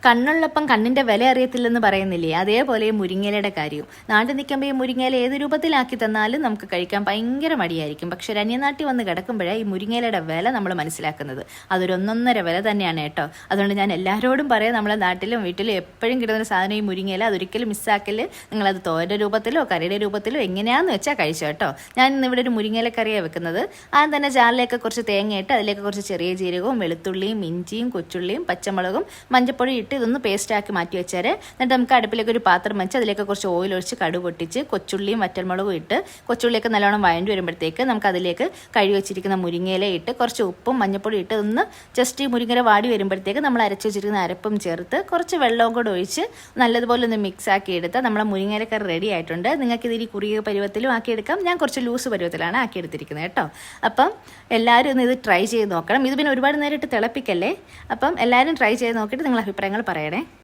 കണ്ണുള്ളപ്പം കണ്ണിന്റെ വില അറിയത്തില്ലെന്ന് പറയുന്നില്ലേ, അതേപോലെ ഈ മുരിങ്ങയിലയുടെ കാര്യവും. നാട്ടിൽ നിൽക്കുമ്പോൾ ഈ മുരിങ്ങയില ഏത് രൂപത്തിലാക്കി തന്നാലും നമുക്ക് കഴിക്കാൻ ഭയങ്കര മടിയായിരിക്കും. പക്ഷെ ഒരു അന്യനാട്ടിൽ വന്ന് കിടക്കുമ്പോഴേ ഈ മുരിങ്ങയിലയുടെ വില നമ്മൾ മനസ്സിലാക്കുന്നത്. അതൊരു ഒന്നൊന്നര വില തന്നെയാണ് കേട്ടോ. അതുകൊണ്ട് ഞാൻ എല്ലാവരോടും പറയാം, നമ്മളെ നാട്ടിലും വീട്ടിലും എപ്പോഴും കിട്ടുന്ന സാധനം ഈ മുരിങ്ങയില. അതൊരിക്കലും മിസ്സാക്കല്. നിങ്ങളത് തോരൻ്റെ രൂപത്തിലോ കറിയുടെ രൂപത്തിലോ എങ്ങനെയാണെന്ന് വെച്ചാൽ കഴിച്ചോ കേട്ടോ. ഞാൻ ഇന്ന് ഇവിടെ ഒരു മുരിങ്ങയില കറിയാണ് വെക്കുന്നത്. ആദ്യം തന്നെ ജാറിലേക്ക് കുറച്ച് തേങ്ങയിട്ട് അതിലേക്ക് കുറച്ച് ചെറിയ ജീരകവും വെളുത്തുള്ളിയും ഇഞ്ചിയും കൊച്ചുള്ളിയും പച്ചമുളകും മഞ്ഞപ്പൊടി ഇതൊന്ന് പേസ്റ്റാക്കി മാറ്റി വെച്ചാൽ, എന്നിട്ട് നമുക്ക് അടുപ്പിലേക്ക് ഒരു പാത്രം വെച്ച് അതിലേക്ക് കുറച്ച് ഓയിൽ ഒഴിച്ച് കടുക് പൊട്ടിച്ച് കൊച്ചുള്ളിയും വറ്റൽമുളകും ഇട്ട് കൊച്ചുള്ളിയൊക്കെ നല്ലോണം വഴണ്ടി വരുമ്പോഴത്തേക്ക് നമുക്ക് അതിലേക്ക് കഴുകി വെച്ചിരിക്കുന്ന മുരിങ്ങയില ഇട്ട് കുറച്ച് ഉപ്പും മഞ്ഞപ്പൊടി ഇട്ട് ഒന്ന് ജസ്റ്റ് ഈ മുരിങ്ങയില വാടി വരുമ്പോഴത്തേക്ക് നമ്മൾ അരച്ച് വെച്ചിരിക്കുന്ന അരപ്പും ചേർത്ത് കുറച്ച് വെള്ളവും കൂടെ ഒഴിച്ച് നല്ലതുപോലെ ഒന്ന് മിക്സ് ആക്കി എടുത്താൽ നമ്മളെ മുരിങ്ങയിലക്കറി റെഡി ആയിട്ടുണ്ട്. നിങ്ങൾക്ക് ഇതിൽ കുറുകിയ പരുവത്തിലും ആക്കിയെടുക്കാം. ഞാൻ കുറച്ച് ലൂസ് പരുവത്തിലാണ് ആക്കിയെടുത്തിരിക്കുന്നത് കേട്ടോ. അപ്പം എല്ലാവരും ഒന്ന് ഇത് ട്രൈ ചെയ്ത് നോക്കണം. ഇത് പിന്നെ ഒരുപാട് നേരിട്ട് തിളപ്പിക്കല്ലേ. അപ്പം എല്ലാവരും ട്രൈ ചെയ്ത് നോക്കിയിട്ട് നിങ്ങളുടെ അഭിപ്രായങ്ങൾ പറയണേ.